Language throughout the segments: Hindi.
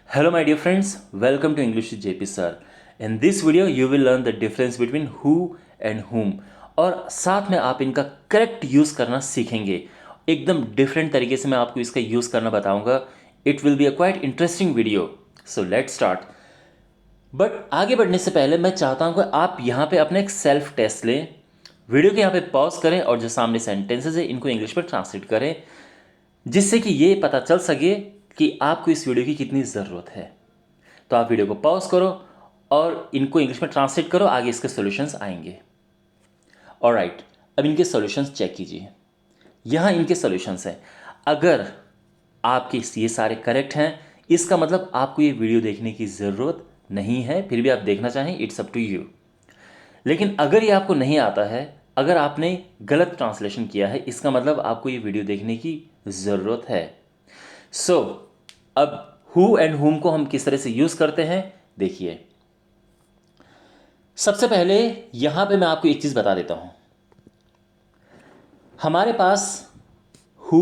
Hello my dear friends, welcome to English with JP sir. In this video you will learn the difference between who and whom और साथ में आप इनका करेक्ट यूज़ करना सीखेंगे। एकदम डिफरेंट तरीके से मैं आपको इसका यूज़ करना बताऊंगा। It will be a quite interesting video, so let's start. But आगे बढ़ने से पहले मैं चाहता हूं कि आप यहाँ पे अपना एक सेल्फ टेस्ट लें, वीडियो के यहाँ पे पॉज करें और जो सामने सेंटेंसेस है इनको इंग्लिश में ट्रांसलेट करें, जिससे कि ये पता चल सके कि आपको इस वीडियो की कितनी ज़रूरत है। तो आप वीडियो को पॉज करो और इनको इंग्लिश में ट्रांसलेट करो, आगे इसके सॉल्यूशंस आएंगे। ऑलराइट, अब इनके सॉल्यूशंस चेक कीजिए। यहाँ इनके सॉल्यूशंस हैं। अगर आपके ये सारे करेक्ट हैं, इसका मतलब आपको ये वीडियो देखने की ज़रूरत नहीं है, फिर भी आप देखना चाहें इट्स अप टू यू। लेकिन अगर ये आपको नहीं आता है, अगर आपने गलत ट्रांसलेशन किया है, इसका मतलब आपको ये वीडियो देखने की ज़रूरत है। सो अब हु एंड हुम को हम किस तरह से यूज़ करते हैं देखिए। सबसे पहले यहां पे मैं आपको एक चीज़ बता देता हूं। हमारे पास हु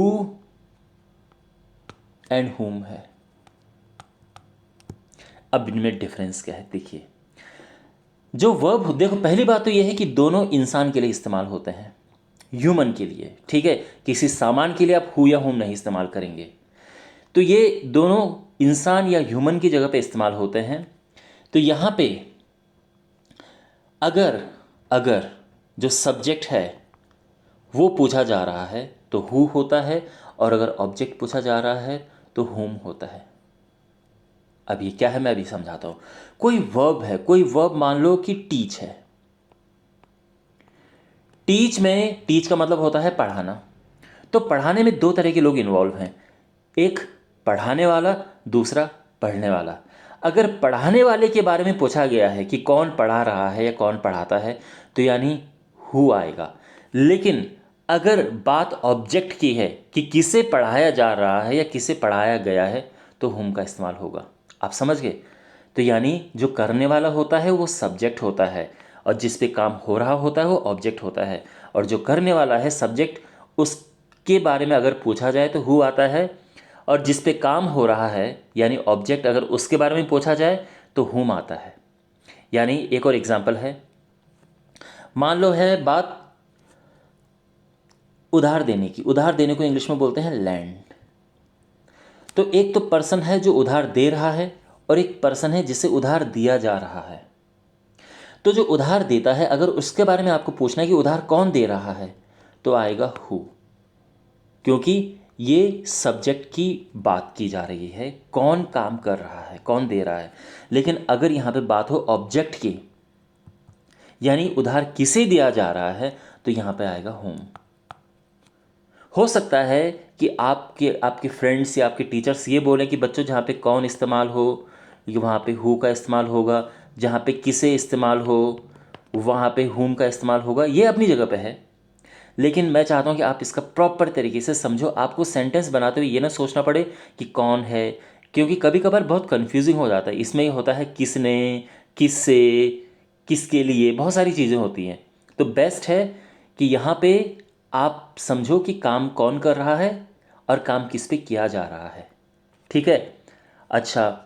एंड हुम है। अब इनमें डिफरेंस क्या है देखिए। जो वर्ब, देखो पहली बात तो यह है कि दोनों इंसान के लिए इस्तेमाल होते हैं, ह्यूमन के लिए, ठीक है। किसी सामान के लिए आप हु या हुम नहीं इस्तेमाल करेंगे। तो ये दोनों इंसान या ह्यूमन की जगह पे इस्तेमाल होते हैं। तो यहाँ पे अगर अगर जो सब्जेक्ट है वो पूछा जा रहा है तो हु होता है, और अगर ऑब्जेक्ट पूछा जा रहा है तो हुम होता है। अब ये क्या है मैं अभी समझाता हूँ। कोई वर्ब है, कोई वर्ब मान लो कि टीच है। टीच का मतलब होता है पढ़ाना। तो पढ़ाने में दो तरह के लोग इन्वॉल्व हैं, एक पढ़ाने वाला, दूसरा पढ़ने वाला। अगर पढ़ाने वाले के बारे में पूछा गया है कि कौन पढ़ा रहा है या कौन पढ़ाता है, तो यानी हु आएगा। लेकिन अगर बात ऑब्जेक्ट की है कि किसे पढ़ाया जा रहा है या किसे पढ़ाया गया है, तो हुम का इस्तेमाल होगा। आप समझ गए? तो यानी जो करने वाला होता है वो सब्जेक्ट होता है, और जिस पे काम हो रहा होता है वो ऑब्जेक्ट होता है। और जो करने वाला है सब्जेक्ट, उसके बारे में अगर पूछा जाए तो हु आता है, और जिस पे काम हो रहा है यानी ऑब्जेक्ट, अगर उसके बारे में पूछा जाए तो हुम आता है। यानी एक और एग्जांपल है, मान लो है बात उधार देने की। उधार देने को इंग्लिश में बोलते हैं लैंड। तो एक तो पर्सन है जो उधार दे रहा है, और एक पर्सन है जिसे उधार दिया जा रहा है। तो जो उधार देता है, अगर उसके बारे में आपको पूछना है कि उधार कौन दे रहा है, तो आएगा हु, क्योंकि ये सब्जेक्ट की बात की जा रही है, कौन काम कर रहा है, कौन दे रहा है। लेकिन अगर यहाँ पे बात हो ऑब्जेक्ट की, यानी उधार किसे दिया जा रहा है, तो यहाँ पे आएगा होम। हो सकता है कि आपके आपके फ्रेंड्स या आपके टीचर्स ये बोलें कि बच्चों जहाँ पे कौन इस्तेमाल हो वहाँ पे हु का इस्तेमाल होगा, जहाँ पे किसे इस्तेमाल हो वहाँ पे हुम का इस्तेमाल होगा। ये अपनी जगह पे है, लेकिन मैं चाहता हूँ कि आप इसका प्रॉपर तरीके से समझो। आपको सेंटेंस बनाते हुए ये ना सोचना पड़े कि कौन है, क्योंकि कभी कभार बहुत कन्फ्यूजिंग हो जाता है। इसमें ये होता है किसने, किससे, किसके लिए, बहुत सारी चीज़ें होती हैं। तो बेस्ट है कि यहाँ पे आप समझो कि काम कौन कर रहा है और काम किस पे किया जा रहा है, ठीक है। अच्छा,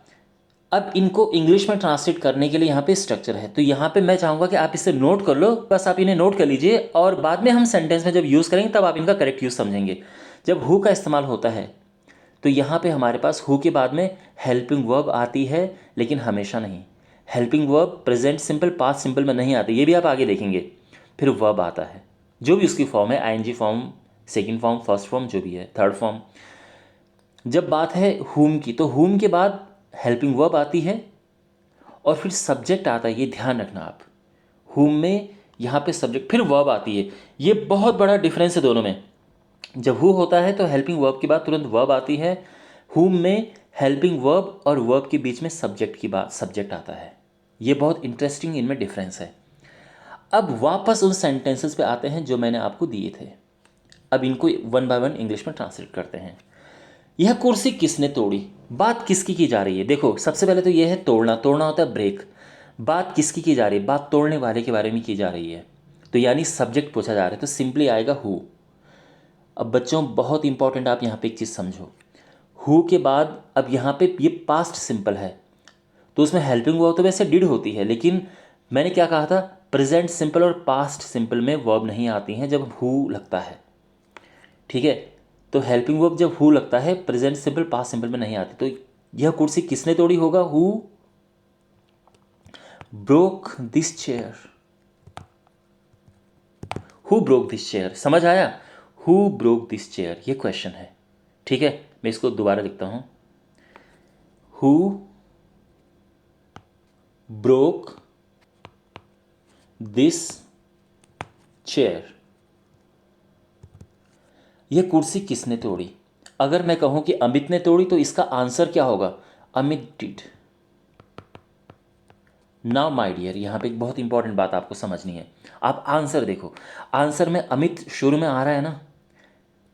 अब इनको इंग्लिश में ट्रांसलेट करने के लिए यहाँ पे स्ट्रक्चर है। तो यहाँ पे मैं चाहूँगा कि आप इसे नोट कर लो, बस आप इन्हें नोट कर लीजिए, और बाद में हम सेंटेंस में जब यूज़ करेंगे तब आप इनका करेक्ट यूज़ समझेंगे। जब हु का इस्तेमाल होता है तो यहाँ पे हमारे पास हु के बाद में हेल्पिंग वर्ब आती है, लेकिन हमेशा नहीं। Helping verb present simple, past simple में नहीं आती, ये भी आप आगे देखेंगे। फिर वर्ब आता है, जो भी उसकी फॉर्म है, ING form, second form, first form, जो भी है, थर्ड फॉर्म। जब बात है हुम की, तो हुम के बाद हेल्पिंग वर्ब आती है और फिर सब्जेक्ट आता है। ये ध्यान रखना आप, हुम में यहाँ पे सब्जेक्ट फिर वर्ब आती है। ये बहुत बड़ा डिफरेंस है दोनों में। जब हु होता है तो हेल्पिंग वर्ब के बाद तुरंत वर्ब आती है। हुम में हेल्पिंग वर्ब और वर्ब के बीच में सब्जेक्ट की बात, सब्जेक्ट आता है। ये बहुत इंटरेस्टिंग इनमें डिफरेंस है। अब वापस उन सेंटेंसेस पे आते हैं जो मैंने आपको दिए थे। अब इनको वन बाय वन इंग्लिश में ट्रांसलेट करते हैं। यह कुर्सी किसने तोड़ी, बात किसकी की जा रही है। देखो सबसे पहले तो यह है तोड़ना, तोड़ना होता है ब्रेक। बात किसकी की जा रही है, बात तोड़ने वाले के बारे में की जा रही है। तो यानी सब्जेक्ट पूछा जा रहा है, तो सिंपली आएगा हु। अब बच्चों बहुत इंपॉर्टेंट, आप यहाँ पे एक चीज़ समझो। हु के बाद अब यहाँ पे ये पास्ट सिंपल है, तो उसमें हेल्पिंग वर्ब तो वैसे डिड होती है, लेकिन मैंने क्या कहा था, प्रेजेंट सिंपल और पास्ट सिंपल में वर्ब नहीं आती हैं जब हु लगता है। ठीक है, तो हेल्पिंग वर्ब जब हु लगता है प्रेजेंट सिंपल पास्ट सिंपल में नहीं आती। तो यह कुर्सी किसने तोड़ी होगा, who broke this chair. Who broke this chair, समझ आया? हु ब्रोक दिस चेयर, ये क्वेश्चन है। ठीक है, मैं इसको दोबारा लिखता हूं, हु ब्रोक दिस चेयर, यह कुर्सी किसने तोड़ी। अगर मैं कहूं कि अमित ने तोड़ी तो इसका आंसर क्या होगा, Amit did. Now my dear, यहाँ पे एक बहुत इंपॉर्टेंट बात आपको समझनी है। आप आंसर देखो, आंसर में अमित शुरू में आ रहा है ना,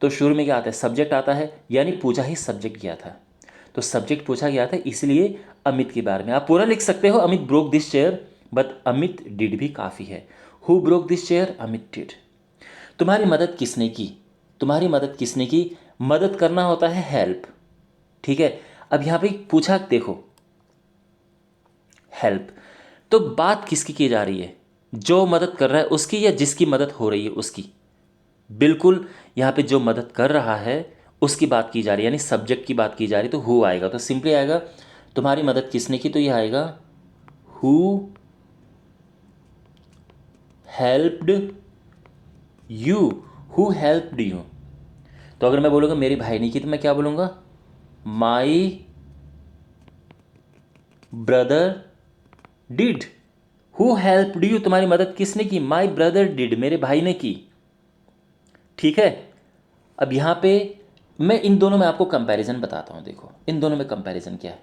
तो शुरू में क्या आता है, सब्जेक्ट आता है, यानी पूछा ही सब्जेक्ट गया था, तो सब्जेक्ट पूछा गया था, इसलिए अमित के बारे में। आप पूरा लिख सकते हो Amit broke this chair, but Amit did भी काफ़ी है। Who broke this chair, Amit did. तुम्हारी मदद किसने की, तुम्हारी मदद किसने की, मदद करना होता है हेल्प। ठीक है, अब यहाँ पे पूछा देखो हेल्प, तो बात किसकी की जा रही है, जो मदद कर रहा है उसकी या जिसकी मदद हो रही है उसकी। बिल्कुल, यहाँ पे जो मदद कर रहा है उसकी बात की जा रही है, यानी सब्जेक्ट की बात की जा रही, तो हु आएगा। तो सिंपली आएगा तुम्हारी मदद किसने की, तो ये आएगा who helped you, who helped you. तो अगर मैं बोलूँगा मेरे भाई ने की, तो मैं क्या बोलूँगा, my brother did. Who helped you, तुम्हारी मदद किसने की, माई ब्रदर डिड, मेरे भाई ने की। ठीक है, अब यहाँ पे मैं इन दोनों में आपको कंपैरिजन बताता हूँ। देखो इन दोनों में कंपैरिजन क्या है,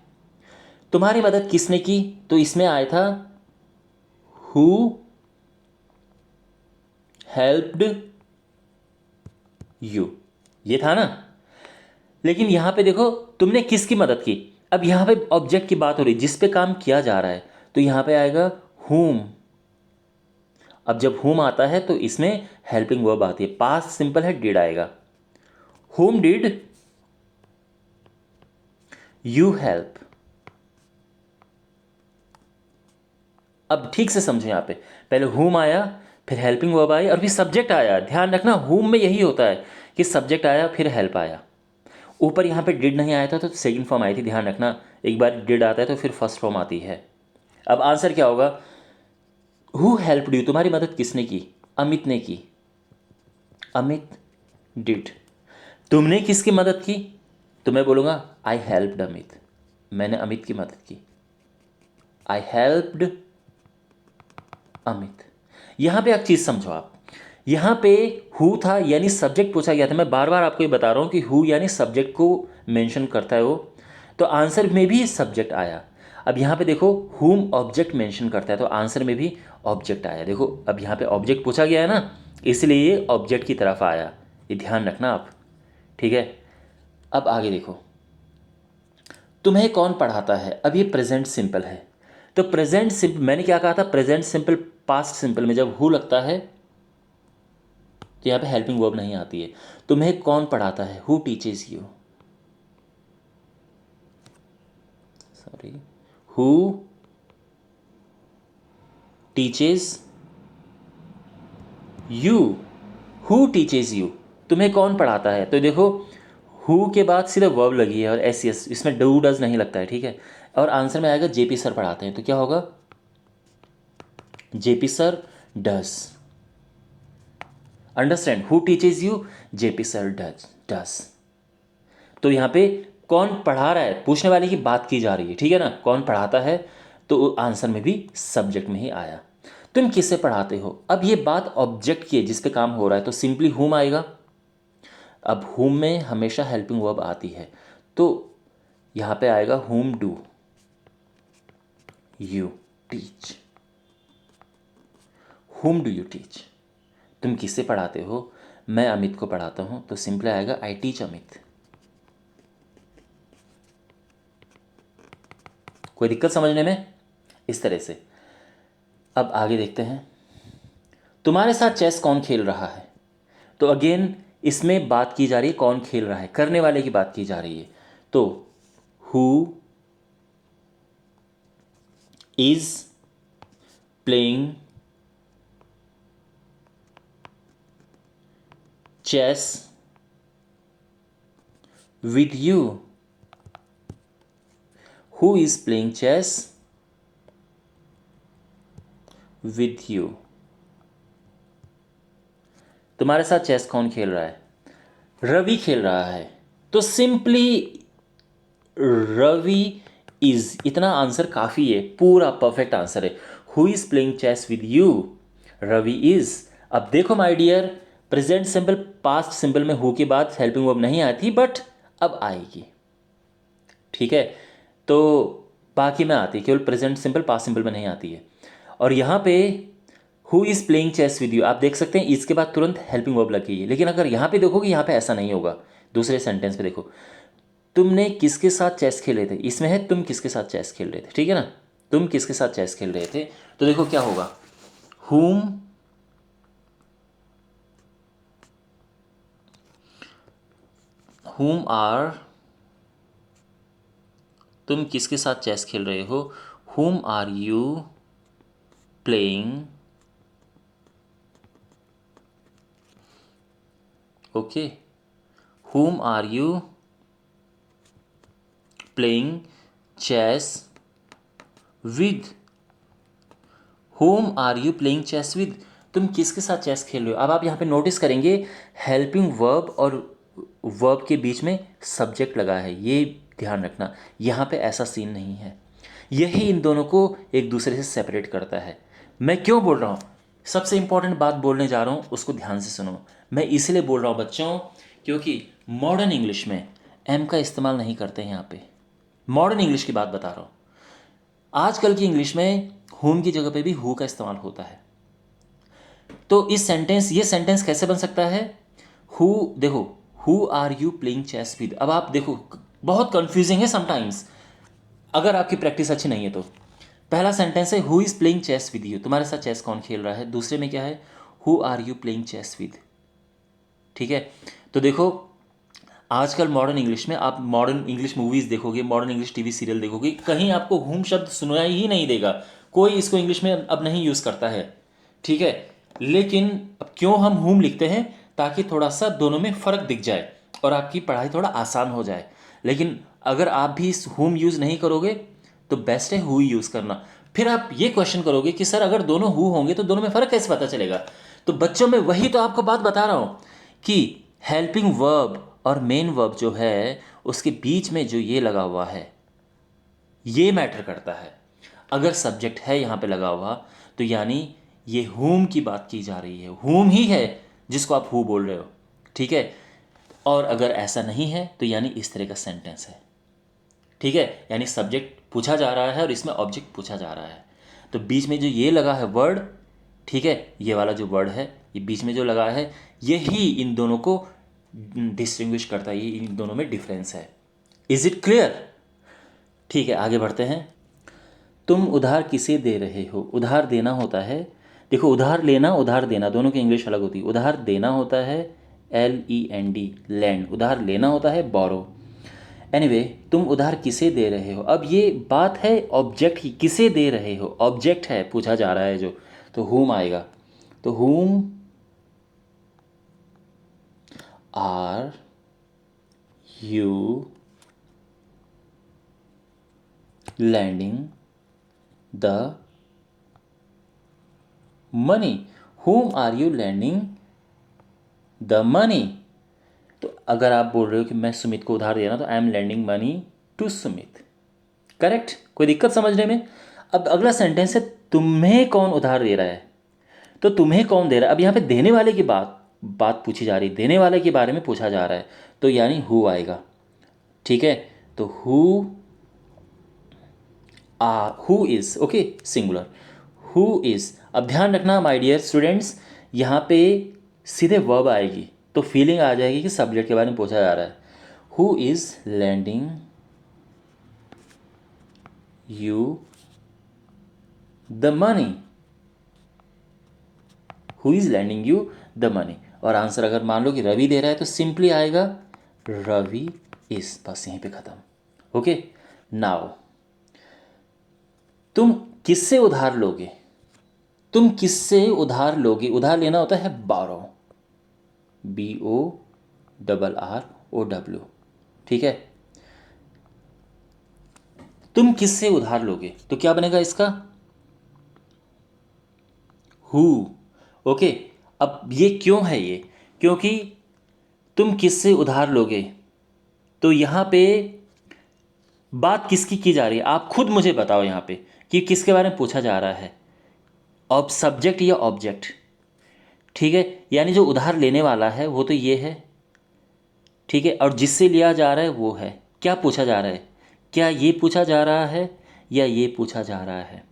तुम्हारी मदद किसने की, तो इसमें आया था हु हेल्प्ड यू, ये था ना। लेकिन यहां पे देखो तुमने किसकी मदद की, अब यहां पे ऑब्जेक्ट की बात हो रही, जिस पे काम किया जा रहा है, तो यहां पे आएगा whom। अब जब whom आता है तो इसमें हेल्पिंग वर्ब आती है, पास्ट सिंपल है, डिड आएगा। whom did you help। अब ठीक से समझो, यहां पे पहले whom आया, फिर हेल्पिंग वर्ब आई, और फिर सब्जेक्ट आया। ध्यान रखना whom में यही होता है कि सब्जेक्ट आया फिर हेल्प आया। ऊपर यहाँ पे डिड नहीं आया था तो सेकंड फॉर्म आई थी, ध्यान रखना। एक बार डिड आता है तो फिर फर्स्ट फॉर्म आती है। अब आंसर क्या होगा, हु हेल्प्ड यू, तुम्हारी मदद किसने की, अमित ने की, अमित डिड। तुमने किसकी मदद की, तो मैं बोलूँगा आई हेल्प्ड अमित, मैंने अमित की मदद की, आई हेल्प्ड अमित। यहाँ पे एक चीज़ समझो आप, यहाँ पे हु था यानी सब्जेक्ट पूछा गया था। मैं बार बार आपको ये बता रहा हूँ कि हु यानी सब्जेक्ट को मेंशन करता है वो, तो आंसर में भी सब्जेक्ट आया। अब यहाँ पे देखो हुम ऑब्जेक्ट मेंशन करता है, तो आंसर में भी ऑब्जेक्ट आया। देखो अब यहाँ पे ऑब्जेक्ट पूछा गया है ना, इसलिए ये ऑब्जेक्ट की तरफ आया, ये ध्यान रखना आप। ठीक है, अब आगे देखो, तुम्हें कौन पढ़ाता है। अब ये प्रेजेंट सिंपल है, तो प्रेजेंट सिंपल मैंने क्या कहा था, प्रेजेंट सिंपल पास्ट सिंपल में जब हु लगता है तो यहाँ पे हेल्पिंग वर्ब नहीं आती है। तुम्हें कौन पढ़ाता है, who teaches you, sorry, who teaches you, who teaches you, तुम्हें कौन पढ़ाता है। तो देखो हु के बाद सीधे वर्ब लगी है और एस एस, इसमें डू डज नहीं लगता है। ठीक है, और आंसर में आएगा जेपी सर पढ़ाते हैं, तो क्या होगा, JP sir does. Understand, who teaches you, JP sir does. तो यहाँ पे कौन पढ़ा रहा है, पूछने वाले की बात की जा रही है। ठीक है ना, कौन पढ़ाता है, तो आंसर में भी सब्जेक्ट में ही आया। तुम किससे पढ़ाते हो, अब ये बात ऑब्जेक्ट की है जिस पे काम हो रहा है, तो सिंपली हुम आएगा। अब हुम में हमेशा हेल्पिंग वर्ब आती है, तो यहाँ पे आएगा हुम डू यू टीच, हुम डू यू टीच। तुम किससे पढ़ाते हो, मैं अमित को पढ़ाता हूँ, तो सिंपली आएगा आई टीच अमित। कोई दिक्कत समझने में, इस तरह से। अब आगे देखते हैं, तुम्हारे साथ चेस कौन खेल रहा है। तो अगेन इसमें बात की जा रही है कौन खेल रहा है, करने वाले की बात की जा रही है, तो who is playing chess with you? Who is playing chess with you? तुम्हारे साथ चेस कौन खेल रहा है? रवि खेल रहा है। तो सिंपली रवि इज, इतना आंसर काफ़ी है, पूरा परफेक्ट आंसर है। Who is playing chess with you? Ravi is. अब देखो my dear, present simple past simple में हु के बाद हेल्पिंग वर्ब नहीं आती, बट अब आएगी। ठीक है, तो बाकी में आती है, केवल प्रेजेंट सिंपल पास्ट सिंपल में नहीं आती है। और यहाँ पे who is playing chess with you, आप देख सकते हैं इसके बाद तुरंत हेल्पिंग वर्ब लगी है। लेकिन अगर यहाँ पे देखोगे, यहाँ पे ऐसा नहीं होगा। दूसरे सेंटेंस पे देखो, तुमने किसके साथ चेस खेले थे, इसमें है तुम किसके साथ चेस खेल रहे थे। ठीक है ना, तुम किसके साथ चेस खेल रहे थे, तो देखो क्या होगा, whom आर, तुम किसके साथ चेस खेल रहे हो, whom are you playing, okay, whom are you playing chess with, whom are you playing chess with, तुम किसके साथ चेस खेल रहे हो। अब आप यहाँ पे नोटिस करेंगे हेल्पिंग वर्ब और वर्ब के बीच में सब्जेक्ट लगा है, ये ध्यान रखना। यहाँ पे ऐसा सीन नहीं है, यही इन दोनों को एक दूसरे से सेपरेट करता है। मैं क्यों बोल रहा हूँ, सबसे इंपॉर्टेंट बात बोलने जा रहा हूँ, उसको ध्यान से सुनो। मैं इसलिए बोल रहा हूँ बच्चों, क्योंकि मॉडर्न इंग्लिश में एम का इस्तेमाल नहीं करते हैं। यहाँ पे मॉडर्न इंग्लिश की बात बता रहा हूँ। आजकल की इंग्लिश में होम की जगह पे भी हु का इस्तेमाल होता है। तो इस सेंटेंस, ये सेंटेंस कैसे बन सकता है, हु, देखो who are you playing chess with. अब आप देखो, बहुत कंफ्यूजिंग है समटाइम्स, अगर आपकी प्रैक्टिस अच्छी नहीं है तो। पहला सेंटेंस है who is playing chess with you, तुम्हारे साथ चेस कौन खेल रहा है। दूसरे में क्या है, who are you playing chess with. ठीक है, तो देखो आजकल मॉडर्न इंग्लिश में आप मॉडर्न इंग्लिश मूवीज़ देखोगे, मॉडर्न इंग्लिश टीवी सीरियल देखोगे, कहीं आपको हुम शब्द सुनाई ही नहीं देगा। कोई इसको इंग्लिश में अब नहीं यूज़ करता है। ठीक है, लेकिन अब क्यों हम हुम लिखते हैं, ताकि थोड़ा सा दोनों में फ़र्क दिख जाए और आपकी पढ़ाई थोड़ा आसान हो जाए। लेकिन अगर आप भी इस हुम यूज़ नहीं करोगे तो बेस्ट है हु यूज़ करना। फिर आप ये क्वेश्चन करोगे कि सर अगर दोनों हु होंगे तो दोनों में फ़र्क कैसे पता चलेगा। तो बच्चों में वही तो आपको बात बता रहा हूँ कि हेल्पिंग वर्ब और मेन वर्ब जो है उसके बीच में जो ये लगा हुआ है, ये मैटर करता है। अगर सब्जेक्ट है यहाँ पे लगा हुआ, तो यानी ये हुम की बात की जा रही है, हुम ही है जिसको आप हु बोल रहे हो। ठीक है, और अगर ऐसा नहीं है तो यानी इस तरह का सेंटेंस है। ठीक है, यानी सब्जेक्ट पूछा जा रहा है और इसमें ऑब्जेक्ट पूछा जा रहा है। तो बीच में जो ये लगा है वर्ड, ठीक है, ये वाला जो वर्ड है, ये बीच में जो लगा है, यही इन दोनों को डिस्टिंग्विश करता है, ये इन दोनों में डिफरेंस है। Is it clear? ठीक है, आगे बढ़ते हैं। तुम उधार किसे दे रहे हो, उधार देना होता है, देखो उधार लेना उधार देना दोनों की इंग्लिश अलग होती है। उधार देना होता है LEND, लैंड। उधार लेना होता है बोरो। एनीवे, तुम उधार किसे दे रहे हो, अब ये बात है ऑब्जेक्ट की, किसे दे रहे हो, ऑब्जेक्ट है पूछा जा रहा है जो, तो हुम आएगा। तो whom are you lending the money, whom are you lending the money. तो अगर आप बोल रहे हो कि मैं सुमित को उधार दे रहा हूं, तो I am lending money to Sumit. Correct, कोई दिक्कत समझने में। अब अगला सेंटेंस है तुम्हें कौन उधार दे रहा है, तो तुम्हें कौन दे रहा है। अब यहाँ पे देने वाले की बात पूछी जा रही है, देने वाले के बारे में पूछा जा रहा है, तो यानी हु आएगा। ठीक है, तो who is, okay, singular, who is. अब ध्यान रखना माय डियर स्टूडेंट्स, यहाँ पे सीधे वर्ब आएगी तो फीलिंग आ जाएगी कि सब्जेक्ट के बारे में पूछा जा रहा है। Who is lending you the money, who is lending you the money. और आंसर अगर मान लो कि रवि दे रहा है तो सिंपली आएगा रवि इज, बस यहीं पे ख़त्म। ओके, नाउ तुम किससे उधार लोगे? तुम किससे उधार लोगे? उधार लेना होता है बारो, BORROW, ठीक है। तुम किससे उधार लोगे तो क्या बनेगा इसका? हु। ओके, अब ये क्यों है ये? क्योंकि तुम किससे उधार लोगे, तो यहाँ पे बात किसकी की जा रही है? आप खुद मुझे बताओ यहाँ पे कि किसके बारे में पूछा जा रहा है, अब सब्जेक्ट या ऑब्जेक्ट? ठीक है, यानी जो उधार लेने वाला है वो तो ये है, ठीक है, और जिससे लिया जा रहा है वो है। क्या पूछा जा रहा है? क्या ये पूछा जा रहा है या ये पूछा जा रहा है?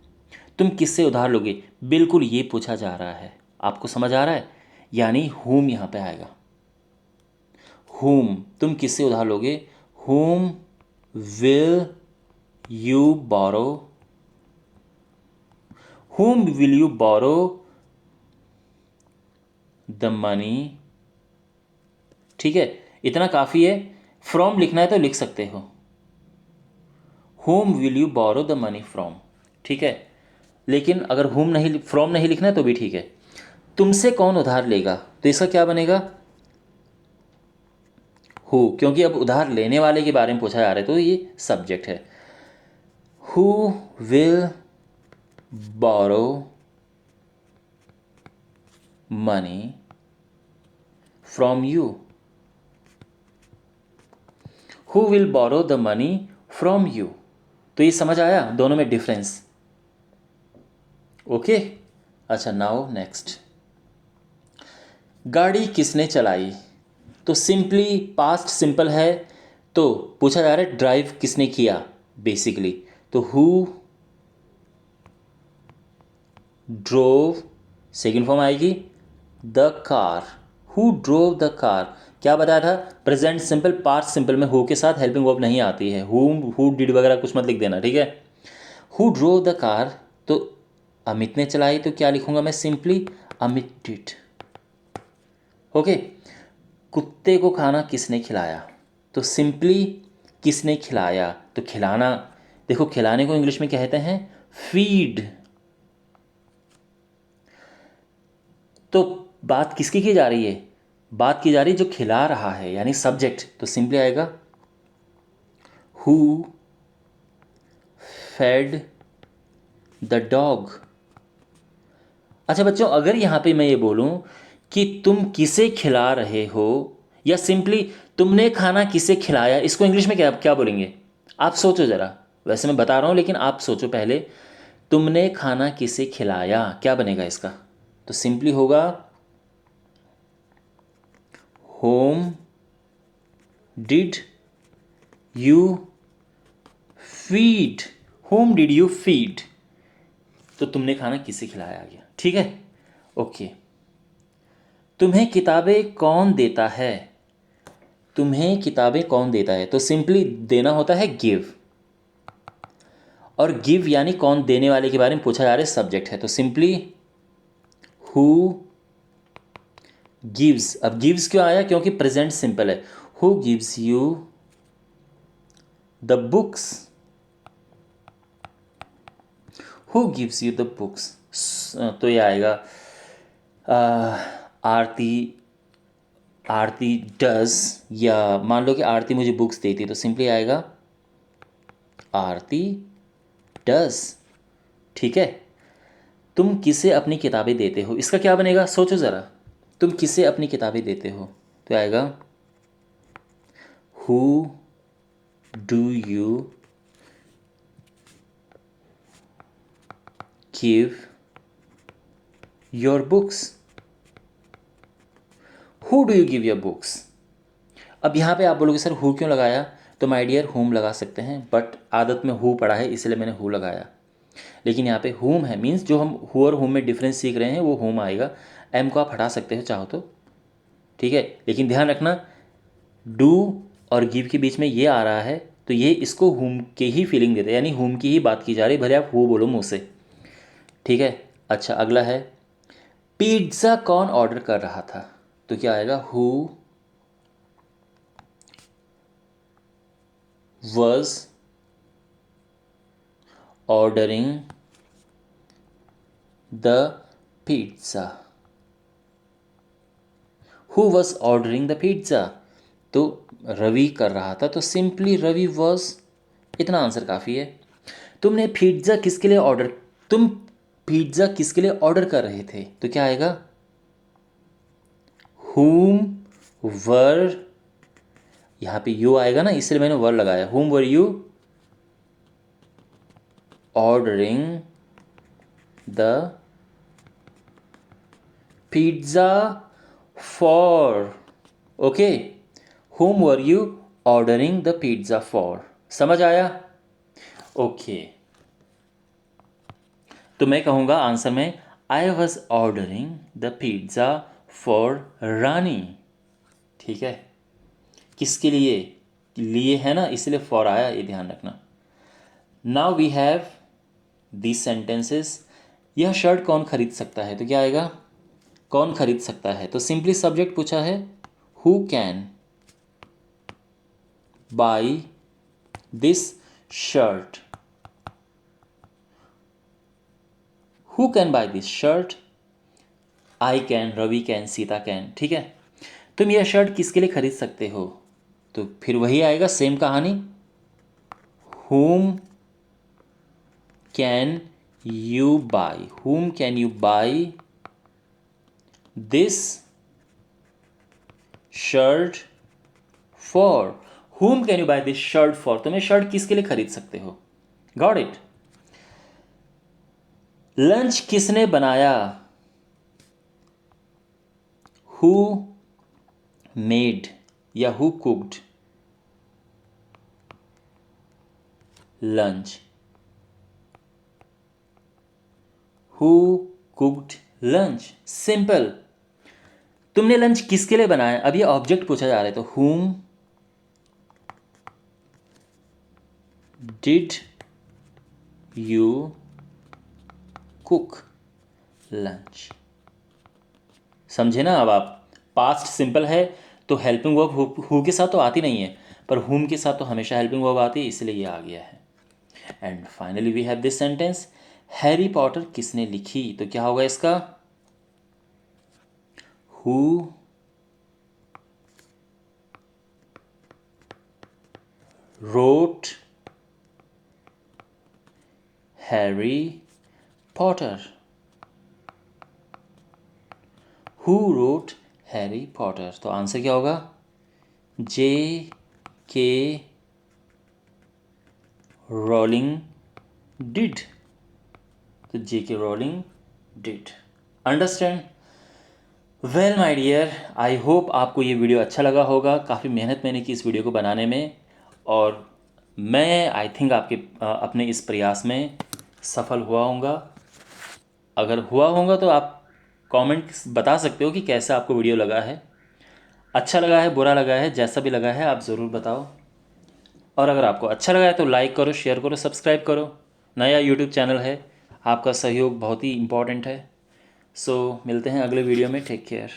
तुम किससे उधार लोगे, बिल्कुल ये पूछा जा रहा है। आपको समझ आ रहा है? यानी whom यहाँ पे आएगा। whom, तुम किससे उधार लोगे? whom will you borrow, whom will you borrow the money, ठीक है, इतना काफ़ी है। फ्रॉम लिखना है तो लिख सकते हो, whom will you borrow the money from, ठीक है। लेकिन अगर whom नहीं, फ्रॉम नहीं लिखना है तो भी ठीक है। तुमसे कौन उधार लेगा, तो इसका क्या बनेगा? हु, क्योंकि अब उधार लेने वाले के बारे में पूछा जा रहा है तो ये सब्जेक्ट है। Who will borrow money from you, who will borrow the money from you. तो ये समझ आया दोनों में डिफरेंस? ओके, अच्छा, नाउ नेक्स्ट, गाड़ी किसने चलाई? तो सिंपली पास्ट सिंपल है, तो पूछा जा रहा है ड्राइव किसने किया बेसिकली, तो हु ड्रोव, सेकेंड फॉर्म आएगी the car, who drove the car. क्या बताया था? प्रेजेंट सिंपल, पास्ट सिंपल में हु के साथ हेल्पिंग वर्ब नहीं आती है, हु डिड वगैरह कुछ मत लिख देना, ठीक है। हु ड्रोव द कार, तो अमित ने चलाई, तो क्या लिखूंगा मैं? Simply Amit did. ओके, कुत्ते को खाना किसने खिलाया? तो सिंपली किसने खिलाया, तो खिलाना, देखो खिलाने को इंग्लिश में कहते हैं फीड। तो बात किसकी की जा रही है? बात की जा रही है जो खिला रहा है, यानी सब्जेक्ट, तो सिंपली आएगा हु फेड द डॉग। अच्छा बच्चों, अगर यहाँ पे मैं ये बोलूँ कि तुम किसे खिला रहे हो, या सिंपली तुमने खाना किसे खिलाया, इसको इंग्लिश में क्या क्या बोलेंगे? आप सोचो ज़रा, वैसे मैं बता रहा हूँ लेकिन आप सोचो पहले, तुमने खाना किसे खिलाया, क्या बनेगा इसका? तो सिंपली होगा home did you feed, home did you feed, तो तुमने खाना किसे खिलाया गया, ठीक है। ओके, तुम्हें किताबें कौन देता है? तुम्हें किताबें कौन देता है, तो सिंपली देना होता है गिव, और गिव यानी कौन देने वाले के बारे में पूछा जा रहा है, सब्जेक्ट है, तो सिंपली हु गिव्स। अब गिव्स क्यों आया? क्योंकि प्रेजेंट सिंपल है। Who gives you the books, who gives you the books, तो ये आएगा आरती, आरती डज, या मान लो कि आरती मुझे बुक्स देती, तो सिंपली आएगा आरती डज, ठीक है। तुम किसे अपनी किताबें देते हो, इसका क्या बनेगा? सोचो ज़रा, तुम किसे अपनी किताबें देते हो, तो आएगा who do you give your books, who do you give your books. अब यहाँ पे आप बोलोगे सर हु क्यों लगाया, तो माय डियर होम लगा सकते हैं, बट आदत में हु पड़ा है इसलिए मैंने हु लगाया। लेकिन यहाँ पे होम है, मीन्स जो हम हु और होम में डिफरेंस सीख रहे हैं वो होम आएगा। एम को आप हटा सकते हो चाहो तो, ठीक है, लेकिन ध्यान रखना डू और गिव के बीच में ये आ रहा है, तो ये इसको हुम के ही फीलिंग देता है, यानी हुम की ही बात की जा रही है, भले आप हु बोलो मुँह से, ठीक है। अच्छा, अगला है पिज्ज़ा कौन ऑर्डर कर रहा था, तो क्या आएगा? Who was ordering the pizza. Who was ordering the pizza? तो रवि कर रहा था, तो सिंपली रवि वॉज, इतना आंसर काफ़ी है। तुम पिज्ज़ा किसके लिए ऑर्डर कर रहे थे, तो क्या आएगा? whom were, यहाँ पे यू आएगा ना, इसलिए मैंने वर लगाया। whom were you ordering the pizza for? Okay, whom were you ordering the pizza for? समझ आया? ओके, तो मैं कहूँगा आंसर में I was ordering the pizza for Rani. ठीक है, किसके लिए? लिए है ना, इसलिए फॉर आया, ये ध्यान रखना। Now we have this sentences. यह शर्ट कौन खरीद सकता है, तो क्या आएगा? कौन खरीद सकता है, तो सिंपली सब्जेक्ट पूछा है, who can buy this shirt. Who can buy this shirt? I can, Ravi can, Sita can. ठीक है, तुम यह शर्ट किसके लिए खरीद सकते हो, तो फिर वही आएगा, सेम कहानी। whom can you buy? whom can you buy this shirt for? whom can you buy this shirt for? तुम ये शर्ट किसके लिए खरीद सकते हो? Got it? लंच किसने बनाया? who made या who cooked lunch? who cooked lunch? Simple. तुमने लंच किसके लिए बनाया, अब ये ऑब्जेक्ट पूछा जा रहा है, तो whom did you cook lunch? समझे ना? अब आप, पास्ट सिंपल है तो हेल्पिंग वर्ब हु के साथ तो आती नहीं है, पर हुम के साथ तो हमेशा हेल्पिंग वर्ब आती है, इसलिए ये आ गया है। And finally we have this sentence, Harry Potter किसने लिखी, तो क्या होगा इसका? Who wrote Harry Potter? Who wrote Harry Potter, तो आंसर क्या होगा? J.K. रोलिंग डिड, तो J.K. Rowling did. Understand? Well my dear, I hope आपको ये वीडियो अच्छा लगा होगा। काफ़ी मेहनत मैंने की इस वीडियो को बनाने में, और मैं आई थिंक आपके अपने इस प्रयास में सफल हुआ होऊंगा। अगर हुआ होगा तो आप कमेंट्स बता सकते हो कि कैसा आपको वीडियो लगा है, अच्छा लगा है, बुरा लगा है, जैसा भी लगा है आप ज़रूर बताओ। और अगर आपको अच्छा लगा है तो लाइक करो, शेयर करो, सब्सक्राइब करो। नया यूट्यूब चैनल है, आपका सहयोग बहुत ही इम्पोर्टेंट है। सो मिलते हैं अगले वीडियो में। Take care.